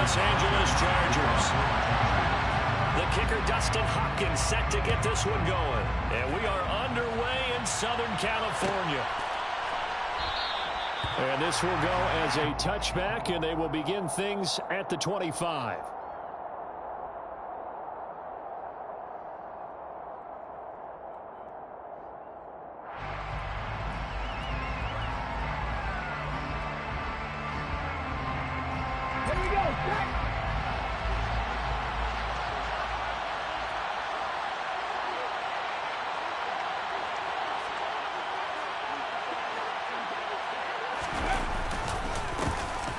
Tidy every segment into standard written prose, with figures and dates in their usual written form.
Los Angeles Chargers. The kicker, Dustin Hopkins, set to get this one going. And we are underway in Southern California. And this will go as a touchback, and they will begin things at the 25.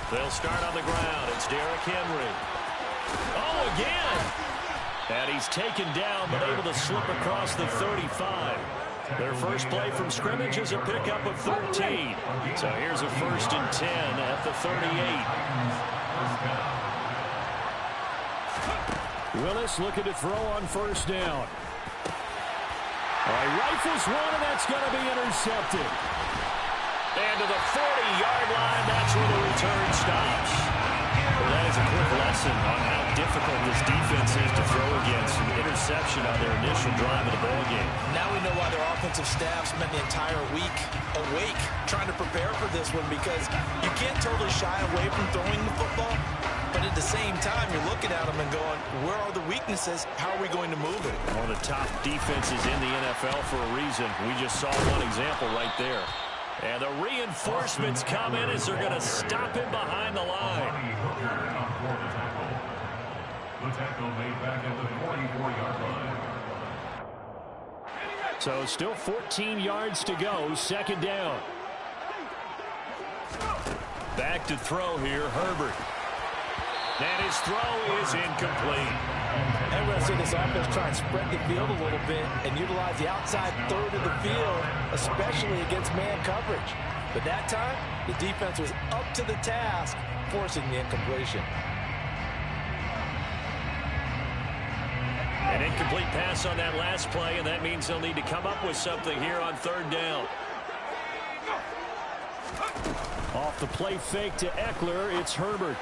They'll start on the ground. It's Derrick Henry. Oh, again! And he's taken down, but able to slip across the 35. Their first play from scrimmage is a pickup of 13. So here's a 1st and 10 at the 38. Willis looking to throw on 1st down. Rifles one, and that's going to be intercepted. And to the 40-yard line, that's where the return stops. Well, that is a quick lesson on how difficult this defense is to throw against. An interception on their initial drive of the ballgame. Now we know why their offensive staff spent the entire week awake trying to prepare for this one, because you can't totally shy away from throwing the football, but at the same time, you're looking at them and going, where are the weaknesses? How are we going to move it? One of the top defenses in the NFL for a reason. We just saw one example right there. And the reinforcements come in as they're going to stop him behind the line. The tackle made back at the 44-yard line. So still 14 yards to go, 2nd down. Back to throw here, Herbert. And his throw is incomplete. And we're going to see this offense try and spread the field a little bit and utilize the outside third of the field, especially against man coverage. But that time, the defense was up to the task, forcing the incompletion. An incomplete pass on that last play, and that means they'll need to come up with something here on 3rd down. Off the play fake to Eckler, it's Herbert.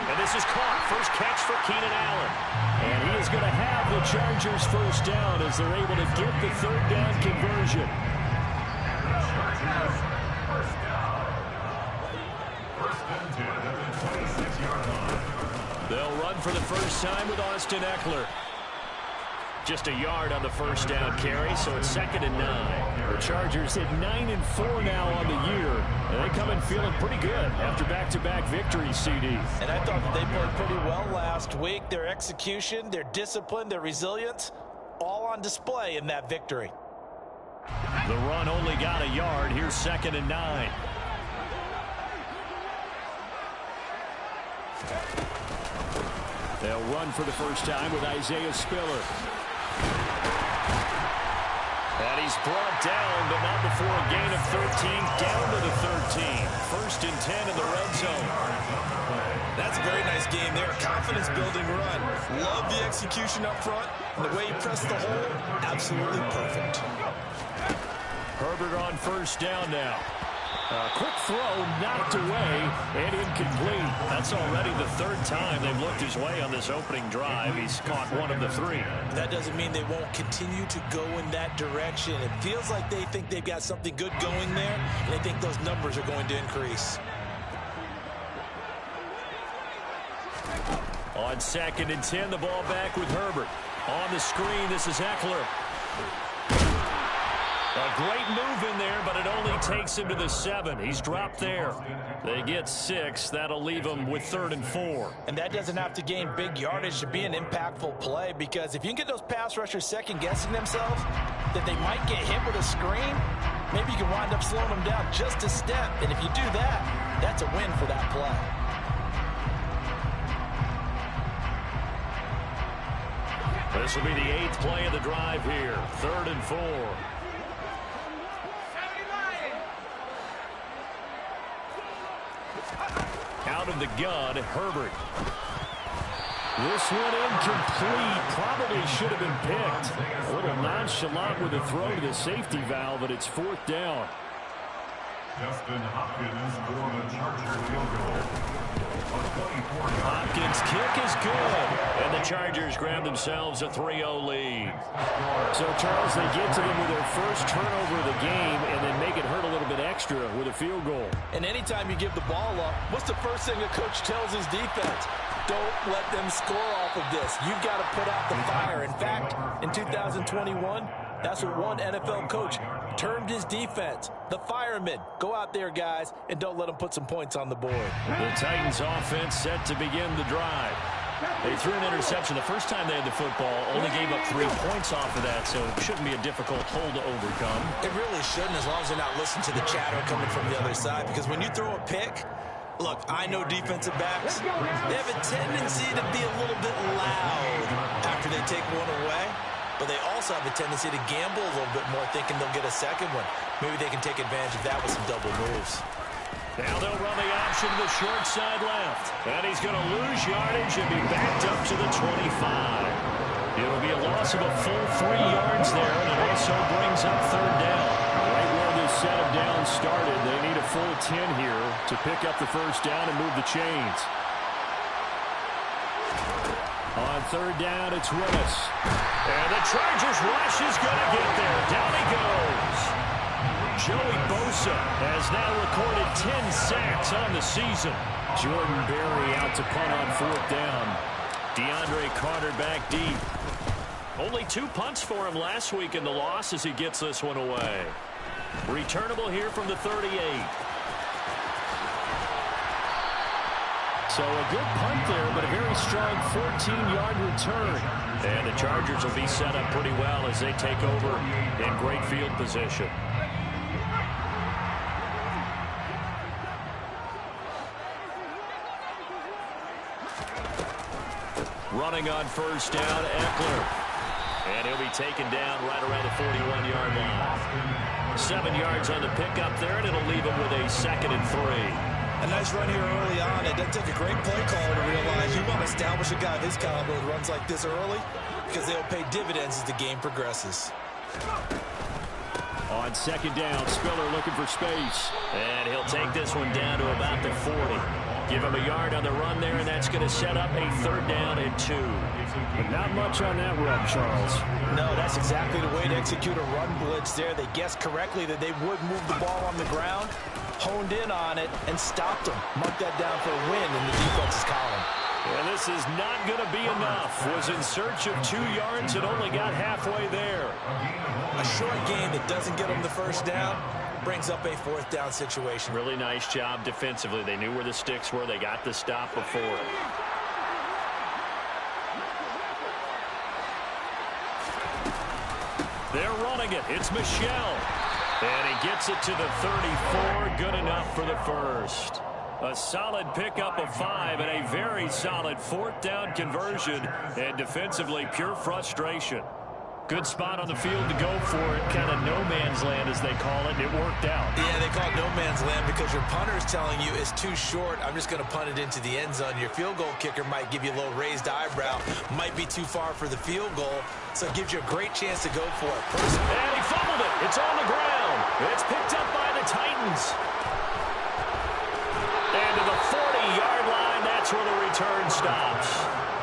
And this is caught. First catch for Keenan Allen. And he is going to have the Chargers 1st down as they're able to get the 3rd down conversion. First and 10 at the 26-yard line. They'll run for the first time with Austin Eckler. Just a yard on the 1st down carry, so it's 2nd and 9. The Chargers hit 9-4 now on the year. And they come in feeling pretty good after back-to-back victories, CD. And I thought that they played pretty well last week. Their execution, their discipline, their resilience, all on display in that victory. The run only got a yard. Here's 2nd and 9. They'll run for the first time with Isaiah Spiller. And he's brought down, but not before a gain of 13, down to the 13. 1st and 10 in the red zone. That's a very nice game there. Confidence-building run. Love the execution up front. And the way he pressed the hole, absolutely perfect. Herbert on 1st down now. A quick throw knocked away and incomplete. That's already the 3rd time they've looked his way on this opening drive. He's caught 1 of the 3. That doesn't mean they won't continue to go in that direction. It feels like they think they've got something good going there, and they think those numbers are going to increase. On 2nd and 10, the ball back with Herbert. On the screen, this is Eckler. A great move in there, but it only takes him to the 7. He's dropped there. They get 6. That'll leave him with 3rd and 4. And that doesn't have to gain big yardage to be an impactful play, because if you can get those pass rushers second-guessing themselves, that they might get hit with a screen, maybe you can wind up slowing them down just a step. And if you do that, that's a win for that play. This will be the 8th play of the drive here. 3rd and 4. Out of the gun, Herbert. This one incomplete. Probably should have been picked. A little nonchalant with a throw to the safety valve, but it's 4th down. Justin Hopkins for the Chargers field goal. kick is good. And the Chargers grab themselves a 3-0 lead. So, Charles, they get to them with their first turnover of the game and then make it hurt a little bit extra with a field goal. And anytime you give the ball up, what's the first thing a coach tells his defense? Don't let them score off of this. You've got to put out the fire. In fact, in 2021, that's what one NFL coach termed his defense, the firemen. Go out there, guys, and don't let them put some points on the board. The Titans offense set to begin the drive. They threw an interception the first time they had the football, only gave up 3 points off of that, so it shouldn't be a difficult hole to overcome. It really shouldn't, as long as they're not listening to the chatter coming from the other side, because when you throw a pick, look, I know defensive backs, they have a tendency to be a little bit loud after they take one away, but they also have a tendency to gamble a little bit more, thinking they'll get a second one. Maybe they can take advantage of that with some double moves. Now they'll run the option to the short side left. And he's going to lose yardage and be backed up to the 25. It'll be a loss of a full 3 yards there, and it also brings up third down. Right where this set of downs started, they need a full 10 here to pick up the first down and move the chains. On third down, it's Willis. And the Chargers rush is going to get there. Down he goes. Joey Bosa has now recorded 10 sacks on the season. Jordan Berry out to punt on fourth down. DeAndre Carter back deep. Only 2 punts for him last week in the loss as he gets this one away. Returnable here from the 38. So a good punt there, but a very strong 14-yard return. And the Chargers will be set up pretty well as they take over in great field position. Running on first down, Eckler. And he'll be taken down right around the 41-yard line. 7 yards on the pickup there, and it'll leave him with a 2nd and 3. A nice run here early on. It doesn't take a great play caller to realize you want to establish a guy of his caliber who runs like this early, because they'll pay dividends as the game progresses. On second down, Spiller looking for space. And he'll take this one down to about the 40. Give him a yard on the run there, and that's going to set up a third down and 2. But not much on that run, Charles. No, that's exactly the way to execute a run blitz there. They guessed correctly that they would move the ball on the ground, honed in on it, and stopped them. Mark that down for a win in the defense's column. And this is not going to be enough. Was in search of 2 yards and only got halfway there. A short game that doesn't get them the first down brings up a fourth down situation. Really nice job defensively. They knew where the sticks were. They got the stop before. They're running it. It's Michel. And he gets it to the 34. Good enough for the first. A solid pickup of 5 and a very solid fourth down conversion. And defensively, pure frustration. Good spot on the field to go for it. Kind of no man's land, as they call it. It worked out. Yeah, they call it no man's land because your punter is telling you it's too short. I'm just going to punt it into the end zone. Your field goal kicker might give you a little raised eyebrow. Might be too far for the field goal. So it gives you a great chance to go for it. And he fumbled it. It's on the ground. It's picked up by the Titans. And to the 40-yard line, that's where the return stops.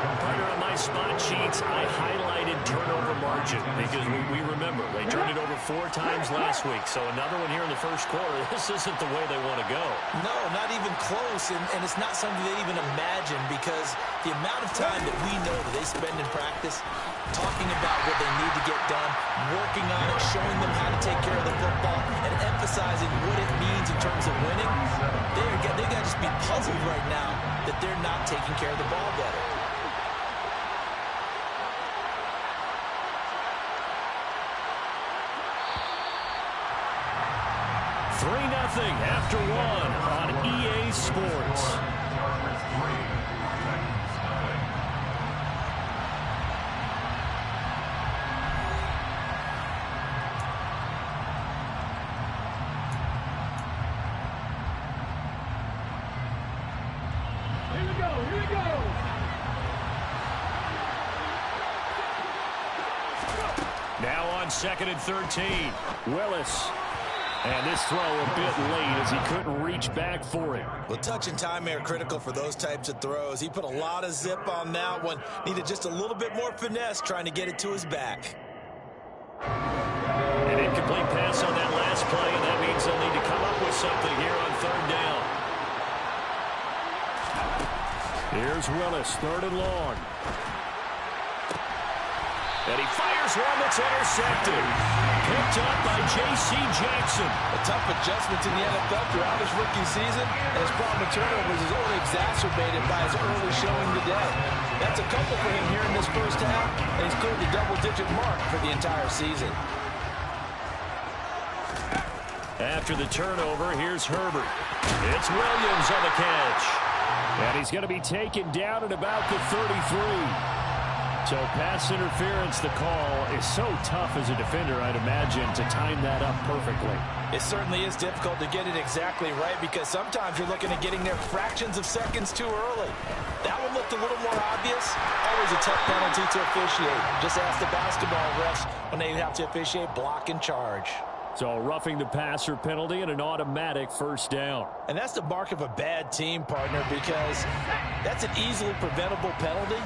Partner, on my spot sheets, I highlighted turnover margin because we remember they turned it over 4 times last week. So another one here in the first quarter. This isn't the way they want to go. No, not even close. And it's not something they even imagine because the amount of time that we know that they spend in practice talking about what they need to get done, working on it, showing them how to take care of the football, and emphasizing what it means in terms of winning, they got to just be puzzled right now that they're not taking care of the ball better. After 1 on EA Sports. Here we go. Now on 2nd and 13. Willis. And this throw a bit late as he couldn't reach back for it. Well, touch and timing are critical for those types of throws. He put a lot of zip on that one. Needed just a little bit more finesse trying to get it to his back. An incomplete pass on that last play, and that means they'll need to come up with something here on third down. Here's Willis, third and long. And he fires one that's intercepted. Picked up by J.C. Jackson. A tough adjustment to the NFL throughout his rookie season, and his problem with turnovers is only exacerbated by his early showing today. That's a couple for him here in this first half, and he's cleared the double-digit mark for the entire season. After the turnover, here's Herbert. It's Williams on the catch. And he's going to be taken down at about the 33. So pass interference, the call is so tough as a defender, I'd imagine, to time that up perfectly. It certainly is difficult to get it exactly right because sometimes you're looking at getting there fractions of seconds too early. That one looked a little more obvious. Always a tough penalty to officiate. Just ask the basketball refs when they have to officiate block and charge. So roughing the passer penalty and an automatic first down. And that's the mark of a bad team, partner, because that's an easily preventable penalty.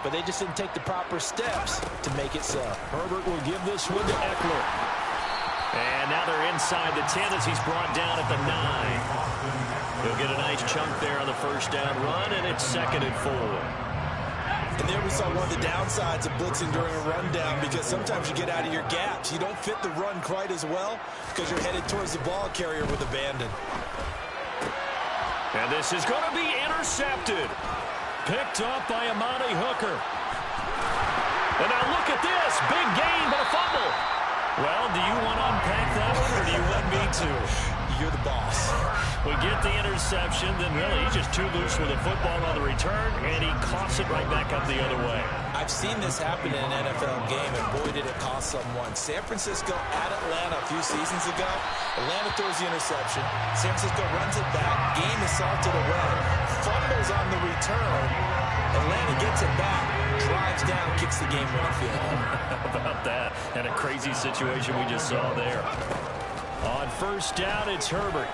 But they just didn't take the proper steps to make it so. Herbert will give this one to Eckler. And now they're inside the 10 as he's brought down at the 9. He'll get a nice chunk there on the first down run, and it's 2nd and 4. And there we saw one of the downsides of blitzing during a rundown because sometimes you get out of your gaps. You don't fit the run quite as well because you're headed towards the ball carrier with abandon. And this is going to be intercepted. Picked up by Amani Hooker. And now look at this. Big gain, but a fumble. Well, do you want to unpack that one, or do you want me to? You're the boss. We get the interception, then really he's just too loose with the football on the return, and he coughs it right back up the other way. I've seen this happen in an NFL game, and boy, did it cost someone. San Francisco at Atlanta a few seasons ago. Atlanta throws the interception. San Francisco runs it back. Game is salted away. Fumbles on the return. Atlanta gets it back. Drives down, kicks the game-winning field goal. How about that? And a crazy situation we just saw there. On first down, it's Herbert.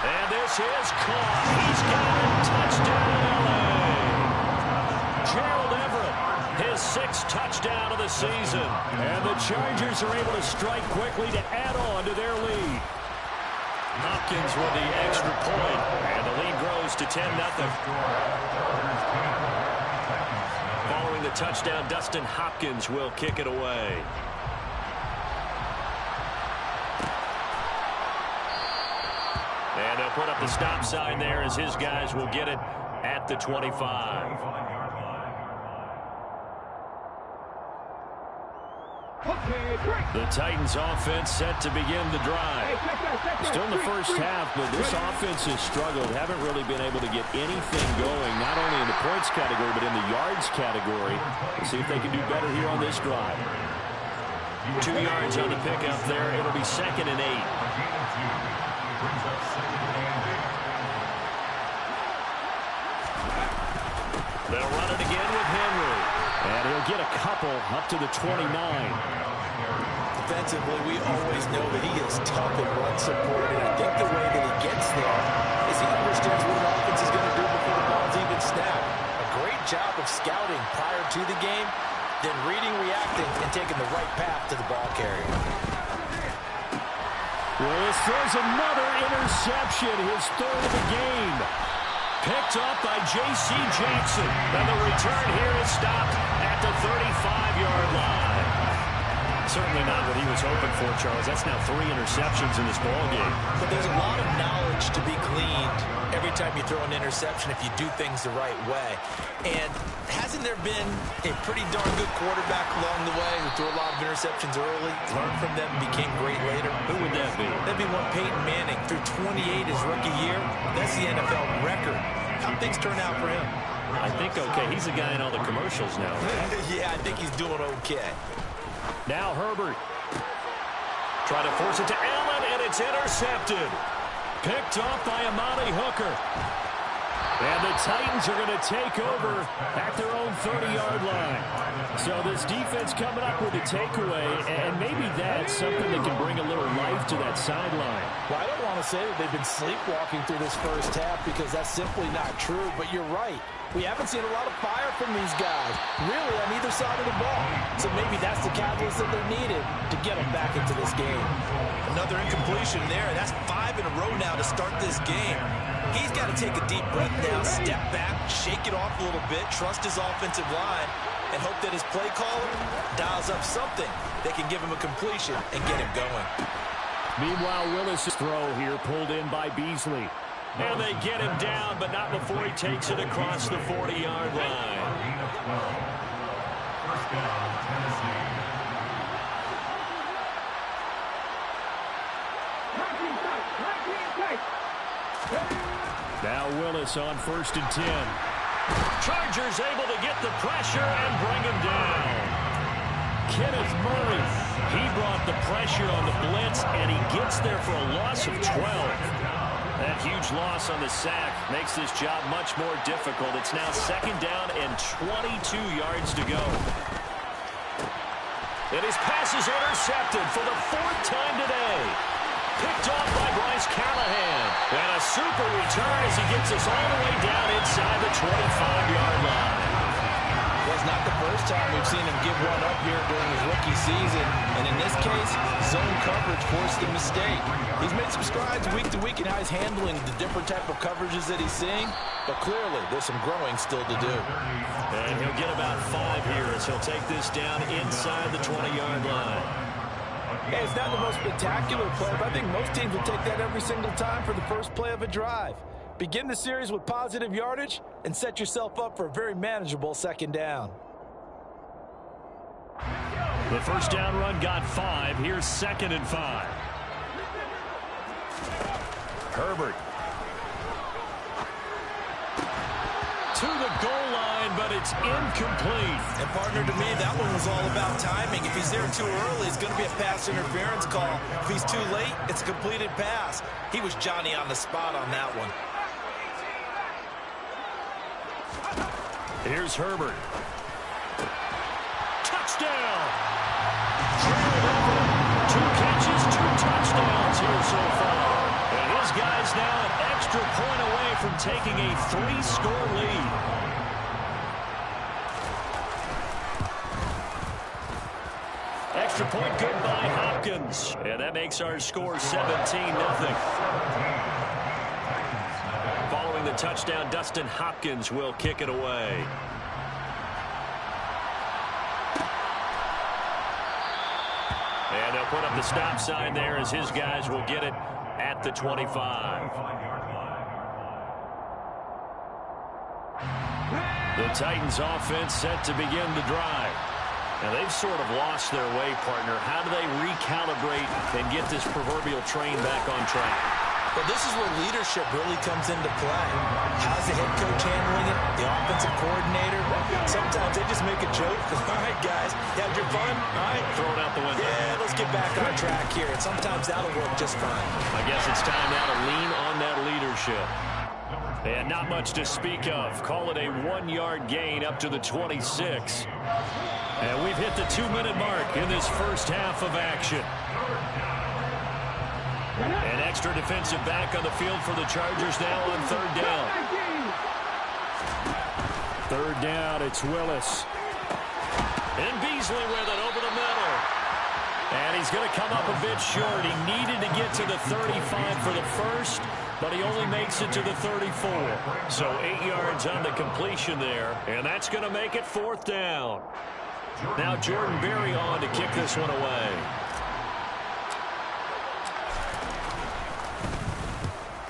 And this is caught. He's got it. Touchdown, LA. Gerald Everett, his 6th touchdown of the season. And the Chargers are able to strike quickly to add on to their lead. Hopkins with the extra point. And the lead grows to 10-0. Following the touchdown, Dustin Hopkins will kick it away. And they'll put up the stop sign there as his guys will get it at the 25. The Titans offense set to begin the drive. Still in the first half, but this offense has struggled. Haven't really been able to get anything going, not only in the points category, but in the yards category. We'll see if they can do better here on this drive. 2 yards on the pickup there. It'll be 2nd and 8. They'll run it again with Henry. And he'll get a couple up to the 29. Defensively, we always know that he is tough in run support, and I think the way that he gets there is he understands what the offense is going to do before the ball's even snapped. A great job of scouting prior to the game, then reading, reacting, and taking the right path to the ball carrier. Willis throws another interception, his 3rd of the game. Picked up by J.C. Jackson. And the return here is stopped at the 35-yard line. Certainly not what he was hoping for, Charles. That's now 3 interceptions in this ballgame. But there's a lot of knowledge to be gleaned every time you throw an interception if you do things the right way. And hasn't there been a pretty darn good quarterback along the way who threw a lot of interceptions early, learned from them, and became great later? Who would that be? That'd be one Peyton Manning. Threw 28 his rookie year. That's the NFL record. How things turn out for him? I think okay. He's the guy in all the commercials now. Yeah, I think he's doing okay. Now Herbert. Try to force it to Allen, and it's intercepted. Picked off by Amani Hooker. And the Titans are going to take over at their own 30-yard line. So this defense coming up with a takeaway, and maybe that's something that can bring a little life to that sideline. Well, I don't want to say that they've been sleepwalking through this first half because that's simply not true, but you're right. We haven't seen a lot of fire from these guys, really, on either side of the ball. So maybe that's the catalyst that they needed to get them back into this game. Another incompletion there. That's 5 in a row now to start this game. He's got to take a deep breath now, step back, shake it off a little bit, trust his offensive line, and hope that his play caller dials up something that can give him a completion and get him going. Meanwhile, Willis' throw here pulled in by Beasley. And they get him down, but not before he takes it across the 40-yard line. First down, Tennessee. Now Willis on 1st and 10. Chargers able to get the pressure and bring him down. Kenneth Murray, he brought the pressure on the blitz, and he gets there for a loss of 12. That huge loss on the sack makes this job much more difficult. It's now 2nd down and 22 yards to go. And his pass is intercepted for the 4th time today. Picked off by Bryce Callahan. And a super return as he gets us all the way down inside the 25-yard line. Well, it's not the first time we've seen him give one up here during his rookie season. And in this case, zone coverage forced the mistake. He's made some strides week to week in how he's handling the different type of coverages that he's seeing. But clearly, there's some growing still to do. And he'll get about 5 here as he'll take this down inside the 20-yard line. Hey, it's not the most spectacular play, but I think most teams will take that every single time for the first play of a drive. Begin the series with positive yardage and set yourself up for a very manageable 2nd down. The first down run got 5. Here's 2nd and 5. Herbert. To the goal line, but it's incomplete. And partner, to me, that one was all about timing. If he's there too early, it's going to be a pass interference call. If he's too late, it's a completed pass. He was Johnny on the spot on that one. Here's Herbert. Touchdown! 2 catches, 2 touchdowns here so far. And his guy's now an extra point away from taking a 3-score lead. Extra point good by Hopkins. And that makes our score 17-0. Following the touchdown, Dustin Hopkins will kick it away. And they'll put up the stop sign there as his guys will get it at the 25. The Titans offense set to begin the drive. Now they've sort of lost their way, partner. How do they recalibrate and get this proverbial train back on track? Well, this is where leadership really comes into play. How's the head coach handling it? The offensive coordinator? Sometimes they just make a joke. All right, guys, you had your fun? All right. Throw it out the window. Yeah, let's get back on track here. And sometimes that'll work just fine. I guess it's time now to lean on that leadership. And not much to speak of. Call it a 1-yard gain up to the 26. And we've hit the 2-minute mark in this first half of action. An extra defensive back on the field for the Chargers now on 3rd down. 3rd down, it's Willis. And Beasley with it over the middle. And he's going to come up a bit short. He needed to get to the 35 for the first, but he only makes it to the 34. So 8 yards on the completion there, and that's going to make it 4th down. Now Jordan Berry on to kick this one away.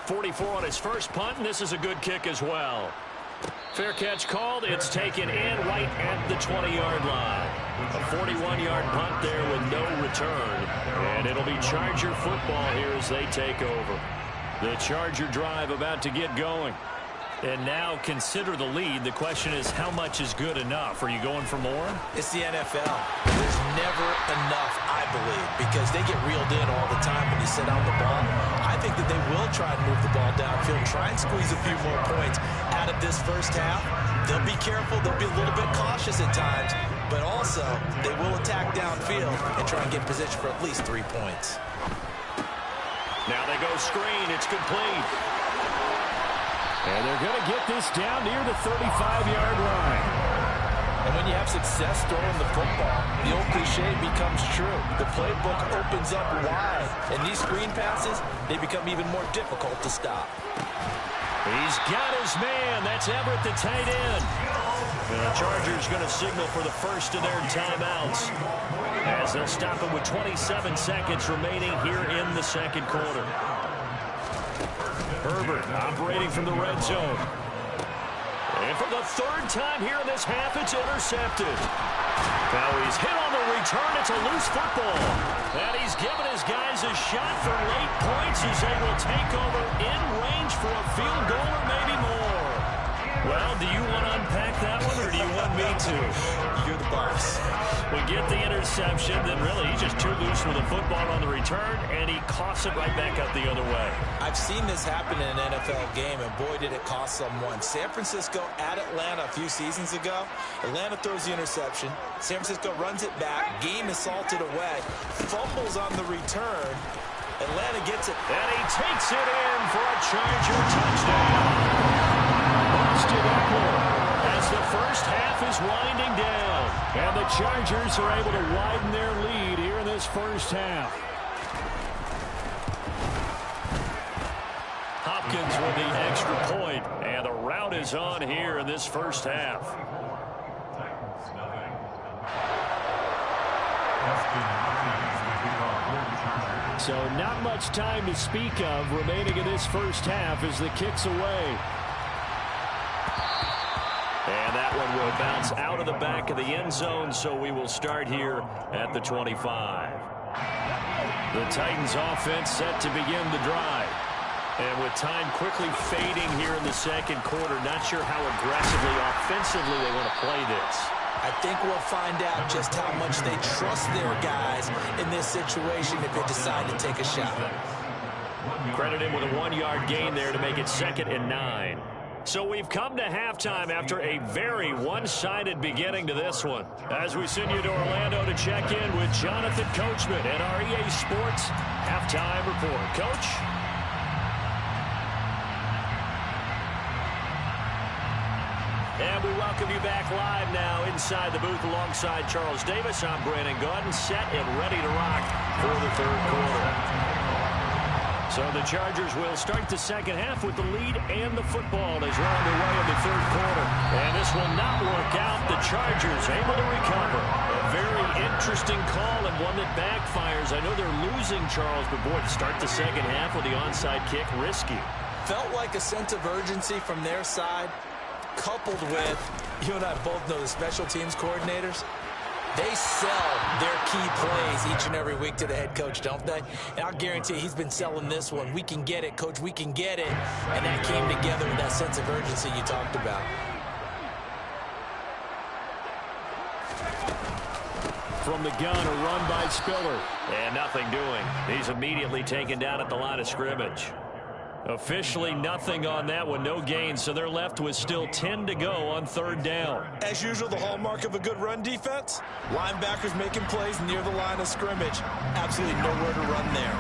.44 on his first punt, and this is a good kick as well. Fair catch called. It's taken in right at the 20-yard line. A 41-yard punt there with no return. And it'll be Charger football here as they take over. The Charger drive about to get going. And now consider the lead. The question is, how much is good enough? Are you going for more? It's the NFL. There's never enough, I believe, because they get reeled in all the time when you sit on the ball. I think that they will try and move the ball downfield, try and squeeze a few more points out of what, this first half, they'll be careful, they'll be a little bit cautious at times, but also they will attack downfield and try and get position for at least 3 points. Now they go screen. It's complete. And they're going to get this down near the 35-yard line. And when you have success throwing the football, the old cliche becomes true. The playbook opens up wide, and these screen passes, they become even more difficult to stop. He's got his man. That's Everett, the tight end. And the Chargers going to signal for the first of their timeouts, as they'll stop him with 27 seconds remaining here in the second quarter. Herbert operating from the red zone. And for the third time here in this half, it's intercepted. Now he's hit on the return. It's a loose football. And he's given his guys a shot for late points as they will take over in range for a field goal or maybe more. Well, do you want to unpack that one, or do you want me to? You're the boss. We get the interception, then really he's just too loose with the football on the return, and he coughs it right back up the other way. I've seen this happen in an NFL game, and boy, did it cost someone. San Francisco at Atlanta a few seasons ago. Atlanta throws the interception. San Francisco runs it back. Game is salted away. Fumbles on the return. Atlanta gets it. And he takes it in for a Charger touchdown. Austin Eckler, as the first half is winding down. And the Chargers are able to widen their lead here in this first half. Hopkins with the extra point, and the rout is on here in this first half. So not much time to speak of remaining in this first half as the kick's away. And that one will bounce out of the back of the end zone, so we will start here at the 25. The Titans offense set to begin the drive. And with time quickly fading here in the second quarter, not sure how aggressively, offensively they want to play this. I think we'll find out just how much they trust their guys in this situation if they decide to take a shot. Credit him with a 1-yard gain there to make it 2nd and 9. So we've come to halftime after a very one-sided beginning to this one. As we send you to Orlando to check in with Jonathan Coachman at our EA Sports Halftime Report. Coach? And we welcome you back live now inside the booth alongside Charles Davis. I'm Brandon Gaudin, set and ready to rock for the third quarter. So the Chargers will start the second half with the lead and the football as we're on the way in the third quarter. And this will not work out. The Chargers able to recover. A very interesting call and one that backfires. I know they're losing, Charles, but boy, to start the second half with the onside kick, risky. Felt like a sense of urgency from their side, coupled with, you and I both know the special teams coordinators. They sell their key plays each and every week to the head coach, don't they? And I'll guarantee he's been selling this one. We can get it, coach, we can get it. And that came together with that sense of urgency you talked about. From the gun, a run by Spiller. And nothing doing. He's immediately taken down at the line of scrimmage. Officially nothing on that one, no gain, so they're left with still 10 to go on third down. As usual, the hallmark of a good run defense, linebackers making plays near the line of scrimmage. Absolutely nowhere to run there.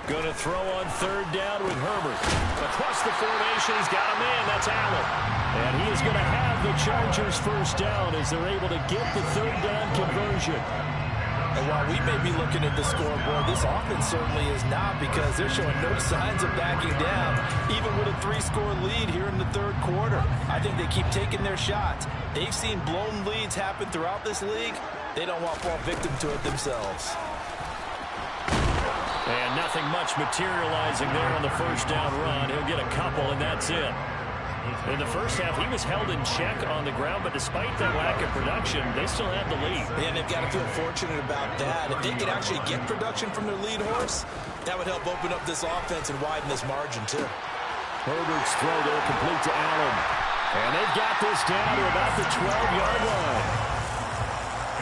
Going to throw on third down with Herbert. Across the formation, he's got a man, that's Allen. And he is going to have the Chargers first down as they're able to get the third down conversion. And while we may be looking at the scoreboard, this offense certainly is not, because they're showing no signs of backing down, even with a 3-score lead here in the third quarter. I think they keep taking their shots. They've seen blown leads happen throughout this league. They don't want to fall victim to it themselves. And nothing much materializing there on the first down run. He'll get a couple, and that's it. In the first half, he was held in check on the ground, but despite that lack of production, they still have the lead. And they've got to feel fortunate about that. If they could actually get production from their lead horse, that would help open up this offense and widen this margin, too. Herbert's throw there complete to Allen. And they've got this down to about the 12-yard line.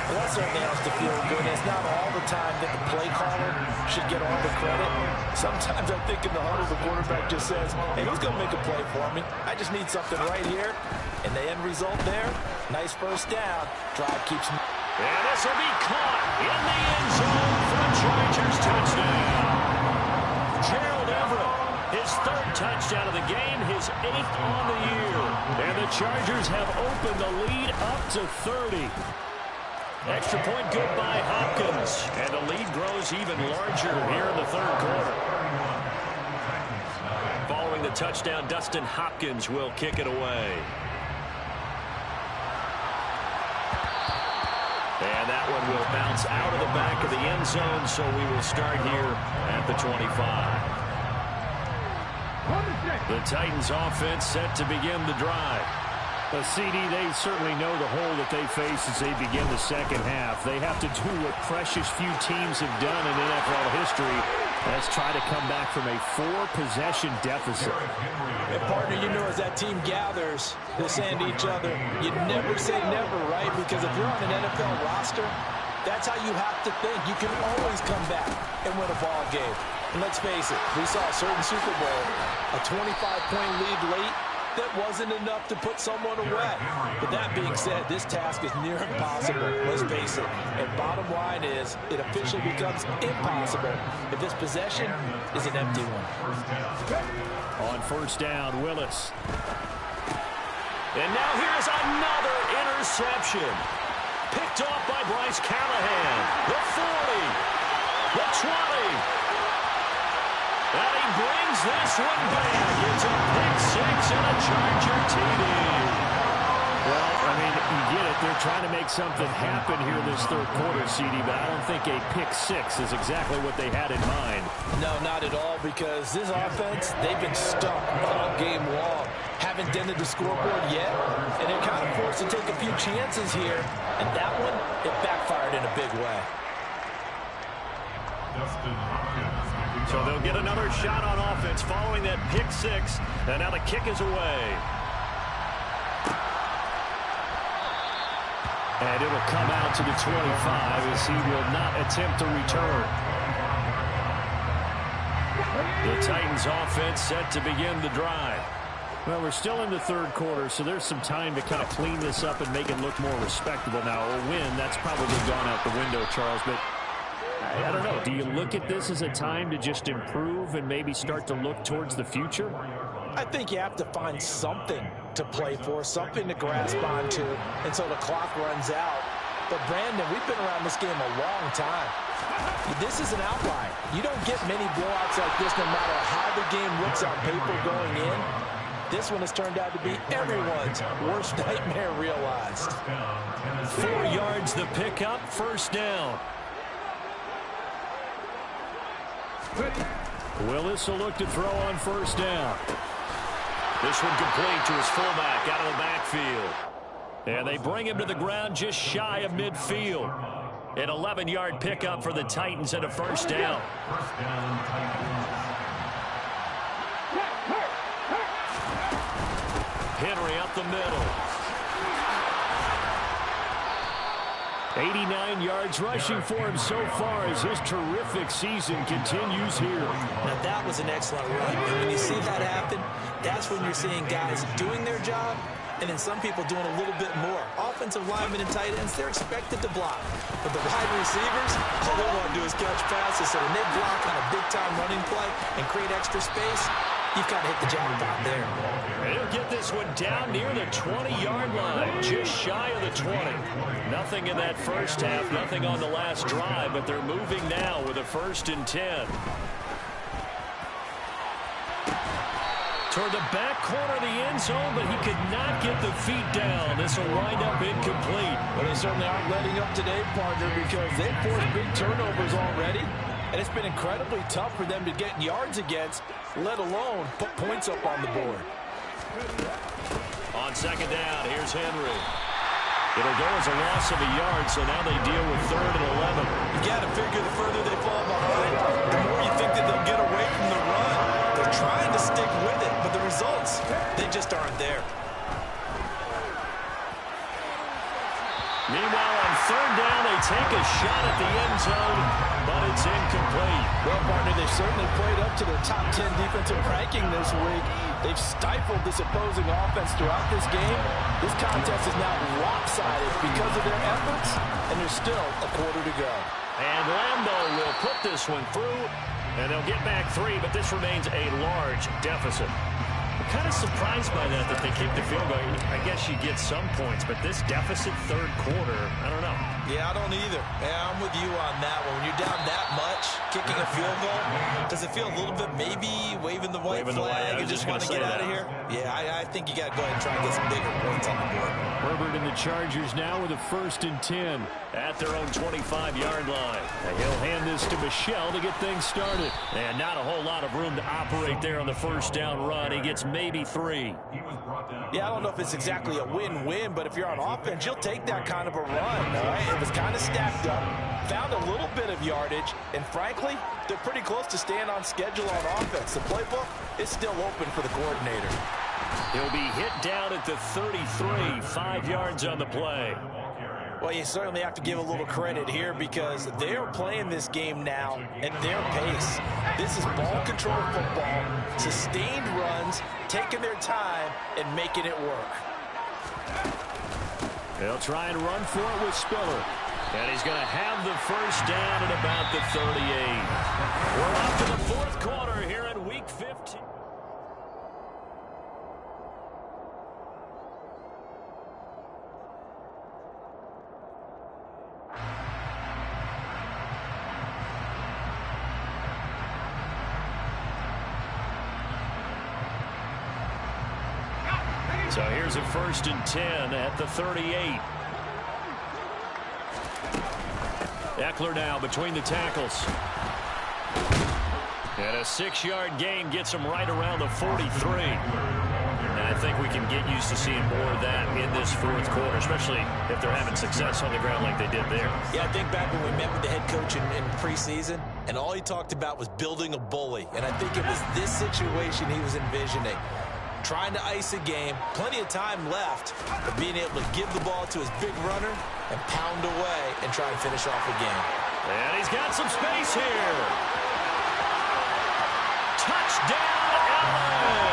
Well, that certainly has to feel good. It's not all the time that the play caller should get all the credit. Sometimes I think in the huddle, the quarterback just says, hey, who's going to make a play for me? I just need something right here. And the end result there, nice first down. Drive keeps me. And this will be caught in the end zone for a Chargers touchdown. Gerald Everett, his third touchdown of the game, his 8th on the year. And the Chargers have opened the lead up to 30. Extra point good by Hopkins. And the lead grows even larger here in the third quarter. Following the touchdown, Dustin Hopkins will kick it away. And that one will bounce out of the back of the end zone, so we will start here at the 25. The Titans offense set to begin the drive. CD, they certainly know the hole that they face as they begin the second half. They have to do what precious few teams have done in NFL history. Let's try to come back from a 4-possession deficit. And partner, you know, as that team gathers, they're saying to each other, you never say never, right? Because if you're on an NFL roster, that's how you have to think. You can always come back and win a ball game. And let's face it, we saw a certain Super Bowl, a 25-point lead late, that wasn't enough to put someone away. But that being said, this task is near impossible. Let's face it. And bottom line is, it officially becomes impossible if this possession is an empty one. On first down, Willis. And now here's another interception. Picked off by Bryce Callahan. The 40. The 20. And he brings this one back. It's a pick-6 and a Charger TD. Well, I mean, you get it. They're trying to make something happen here this third quarter, CD, but I don't think a pick-6 is exactly what they had in mind. No, not at all, because this offense, they've been stuck all game long. Haven't dented the scoreboard yet, and they're kind of forced to take a few chances here. And that one, it backfired in a big way. So they'll get another shot on offense following that pick-6. And now the kick is away. And it'll come out to the 25 as he will not attempt to return. The Titans offense set to begin the drive. Well, we're still in the third quarter, so there's some time to kind of clean this up and make it look more respectable. Now, a win, that's probably gone out the window, Charles, but I don't know. Do you look at this as a time to just improve and maybe start to look towards the future? I think you have to find something to play for, something to grasp onto, and so the clock runs out. But, Brandon, we've been around this game a long time. This is an outlier. You don't get many blowouts like this no matter how the game looks on paper going in. This one has turned out to be everyone's worst nightmare realized. 4 yards the pickup, first down. Willis will look to throw on first down. This one complete to his fullback out of the backfield. And they bring him to the ground just shy of midfield. An 11-yard pickup for the Titans and a first down. Henry up the middle. 89 yards rushing for him so far as his terrific season continues here. Now, that was an excellent run. And when you see that happen, that's when you're seeing guys doing their job and then some people doing a little bit more. Offensive linemen and tight ends, they're expected to block. But the wide receivers, all they want to do is catch passes. So when they block on a big-time running play and create extra space, you've got to hit the jackpot there. He'll get this one down near the 20-yard line, just shy of the 20. Nothing in that first half, nothing on the last drive, but they're moving now with a 1st and 10. Toward the back corner of the end zone, but he could not get the feet down. This will wind up incomplete. Well, they certainly aren't letting up today, partner, because they've forced big turnovers already. And it's been incredibly tough for them to get yards against, let alone put points up on the board. On second down, here's Henry. It'll go as a loss of a yard, so now they deal with 3rd and 11. You got to figure the further they fall behind, the more you think that they'll get away from the run. They're trying to stick with it, but the results, they just aren't there. Meanwhile, on 3rd down take a shot at the end zone, but it's incomplete. Well, partner, they certainly played up to their top 10 defensive ranking this week. They've stifled this opposing offense throughout this game. This contest is now lopsided because of their efforts, and there's still a quarter to go. And Lambeau will put this one through, and they'll get back 3, but this remains a large deficit. I'm kind of surprised by that they kicked the field goal. I guess you get some points, but this deficit third quarter, I don't know. Yeah, I don't either. Yeah, I'm with you on that one. When you're down that much, kicking a field goal, does it feel a little bit maybe waving the white flag and just want to get out of here? Yeah, I think you got to go ahead and try and get some bigger points on the board. Herbert and the Chargers now with a 1st and 10. At their own 25-yard line. And he'll hand this to Michel to get things started. And not a whole lot of room to operate there on the first down run. He gets maybe 3. Yeah, I don't know if it's exactly a win-win, but if you're on offense, you'll take that kind of a run, all right? It was kind of stacked up, found a little bit of yardage, and frankly, they're pretty close to staying on schedule on offense. The playbook is still open for the coordinator. He'll be hit down at the 33, 5 yards on the play. Well, you certainly have to give a little credit here because they are playing this game now at their pace. This is ball control football, sustained runs, taking their time, and making it work. They'll try and run for it with Spiller. And he's going to have the first down at about the 38. We're off to the fourth quarter here in Week 15. So here's a 1st and 10 at the 38. Eckler now between the tackles. And a 6-yard gain gets him right around the 43. And I think we can get used to seeing more of that in this fourth quarter, especially if they're having success on the ground like they did there. Yeah, I think back when we met with the head coach in preseason, and all he talked about was building a bully. And I think it was this situation he was envisioning. Trying to ice a game, plenty of time left, but being able to give the ball to his big runner and pound away and try and finish off the game. And he's got some space here. Touchdown, LA!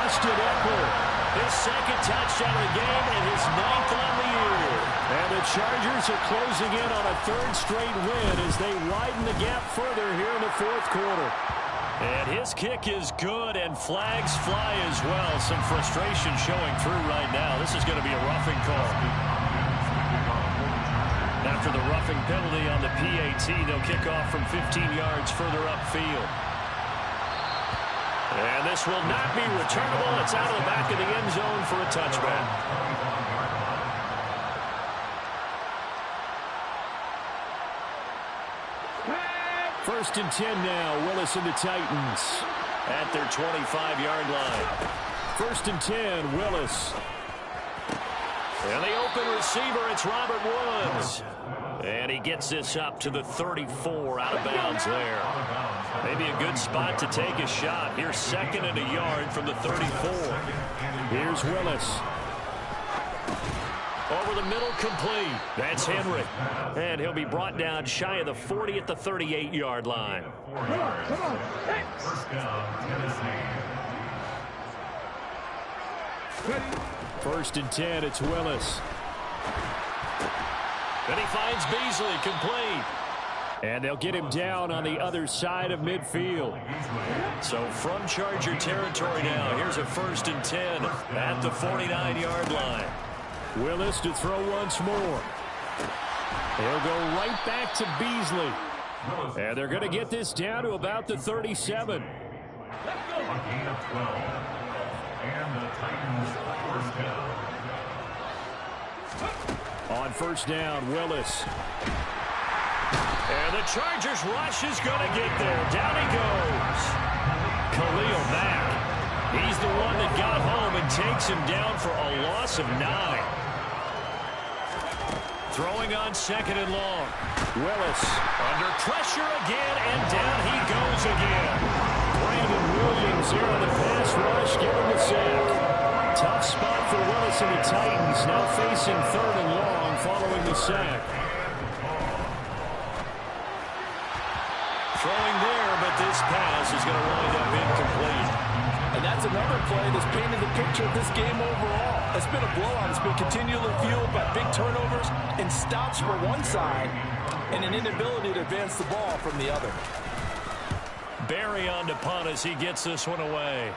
Austin Eckler. His 2nd touchdown of the game and his 9th on the year. And the Chargers are closing in on a 3rd straight win as they widen the gap further here in the fourth quarter. And his kick is good, and flags fly as well. Some frustration showing through right now. This is going to be a roughing call. After the roughing penalty on the PAT, they'll kick off from 15 yards further upfield. And this will not be returnable. It's out of the back of the end zone for a touchback. 1st and 10 now. Willis and the Titans. At their 25-yard line. 1st and 10, Willis. And the open receiver, it's Robert Woods. And he gets this up to the 34, out of bounds there. Maybe a good spot to take a shot. Here's 2nd and a yard from the 34. Here's Willis. Over the middle, complete. That's Henry. And he'll be brought down shy of the 40 at the 38-yard line. Come on. First down, Tennessee. 1st and 10, it's Willis. And he finds Beasley, complete. And they'll get him down on the other side of midfield. So from Charger territory now, here's a 1st and 10 at the 49-yard line. Willis to throw once more. He'll go right back to Beasley. And they're going to get this down to about the 37. A gain of 12. And the Titans first down. On 1st down, Willis. And the Chargers rush is going to get there. Down he goes. Khalil Mack. He's the one that got home and takes him down for a loss of 9. Throwing on 2nd and long. Willis. Under pressure again, and down he goes again. Brandon Williams here on the pass rush, giving the sack. Tough spot for Willis and the Titans, now facing 3rd and long down following the sack. Throwing there, but this pass is going to wind up incomplete. And that's another play that's painted the picture of this game overall. It's been a blowout. It's been continually fueled by big turnovers and stops for one side and an inability to advance the ball from the other. Barry on to punt as he gets this one away.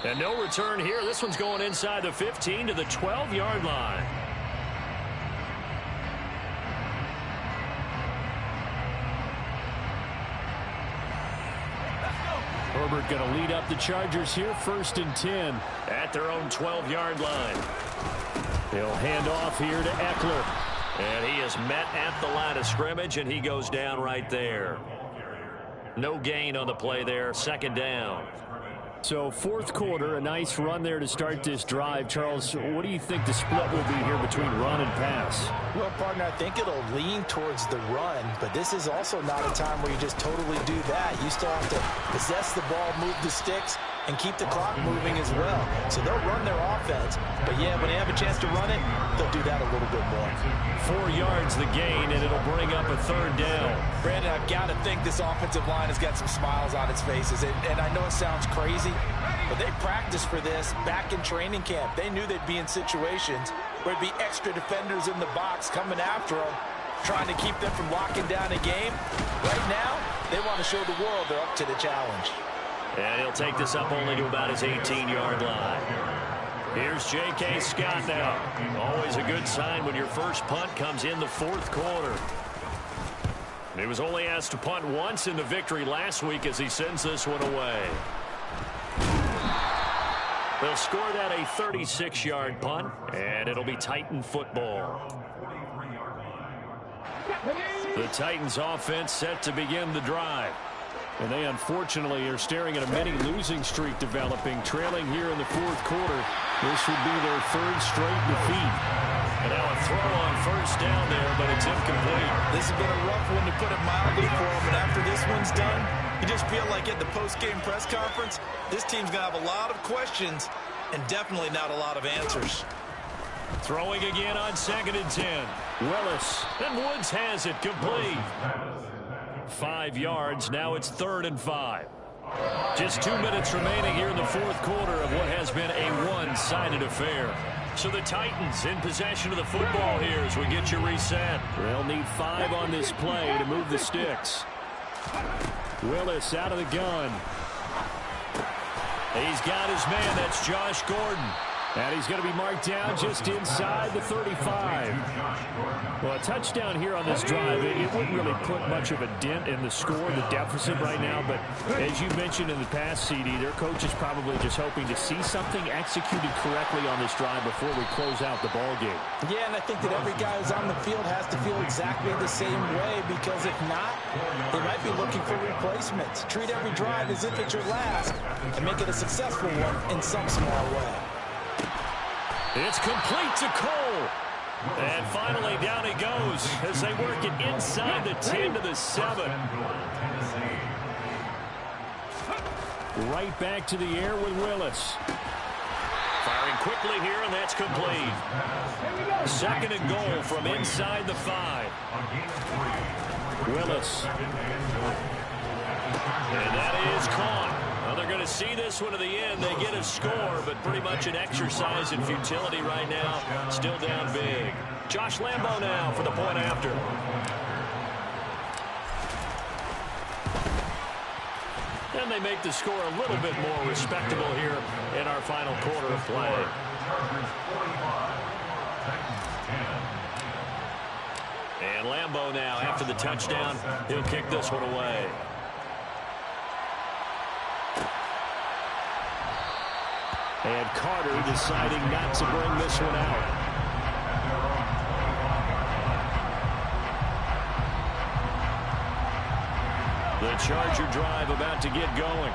And no return here. This one's going inside the 15 to the 12-yard line. Herbert going to lead up the Chargers here, 1st and 10. At their own 12-yard line. They'll hand off here to Eckler. And he is met at the line of scrimmage, and he goes down right there. No gain on the play there, 2nd down. So 4th quarter, a nice run there to start this drive. Charles, what do you think the split will be here between run and pass? Well, partner, I think it'll lean towards the run, but this is also not a time where you just totally do that. You still have to possess the ball, move the sticks, and keep the clock moving as well. So they'll run their offense, but yeah, when they have a chance to run it, they'll do that a little bit more. 4 yards the gain, and it'll bring up a 3rd down. Brandon, I've got to think this offensive line has got some smiles on its faces, and I know it sounds crazy, but they practiced for this back in training camp. They knew they'd be in situations where there'd be extra defenders in the box coming after them, trying to keep them from locking down a game. Right now, they want to show the world they're up to the challenge. And he'll take this up only to about his 18-yard line. Here's J.K. Scott now. Always a good sign when your first punt comes in the 4th quarter. He was only asked to punt once in the victory last week as he sends this one away. They'll score that a 36-yard punt, and it'll be Titan football. The Titans offense set to begin the drive. And they unfortunately are staring at a mini losing streak developing, trailing here in the 4th quarter. This would be their 3rd straight defeat. And now a throw on 1st down there, but it's incomplete. This has been a rough one to put it mildly for them, and after this one's done, you just feel like at the post-game press conference, this team's going to have a lot of questions and definitely not a lot of answers. Throwing again on 2nd and 10. Willis, and Woods has it complete. 5 yards. Now it's 3rd and 5. Just 2 minutes remaining here in the 4th quarter of what has been a one-sided affair. So the Titans in possession of the football here as we get you reset. They'll need 5 on this play to move the sticks. Willis out of the gun. He's got his man. That's Josh Gordon. And he's going to be marked down just inside the 35. Well, a touchdown here on this drive, it wouldn't really put much of a dent in the score, the deficit right now. But as you mentioned in the past, CD, their coach is probably just hoping to see something executed correctly on this drive before we close out the ball game. Yeah, and I think that every guy who's on the field has to feel exactly the same way, because if not, they might be looking for replacements. Treat every drive as if it's your last and make it a successful one in some small way. It's complete to Cole. And finally down he goes as they work it inside the 10 to the 7. Right back to the air with Willis. Firing quickly here, and that's complete. 2nd and goal from inside the 5. Willis. And that is caught. Well, they're going to see this one to the end. They get a score, but pretty much an exercise in futility right now. Still down big. Josh Lambo now for the point after. And they make the score a little bit more respectable here in our final quarter of play. And Lambo now, after the touchdown, he'll kick this one away. And Carter deciding not to bring this one out. The Charger drive about to get going.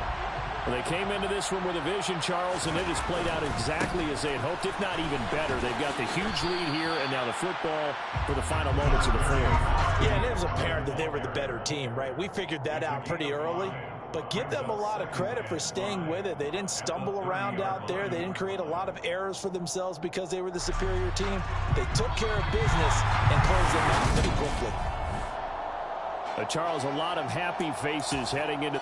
Well, they came into this one with a vision, Charles, and it has played out exactly as they had hoped, if not even better. They've got the huge lead here, and now the football for the final moments of the 4th. Yeah, and it was apparent that they were the better team, right? We figured that out pretty early. but give them a lot of credit for staying with it. They didn't stumble around out there. They didn't create a lot of errors for themselves because they were the superior team. They took care of business and closed them out pretty quickly. Charles, a lot of happy faces heading into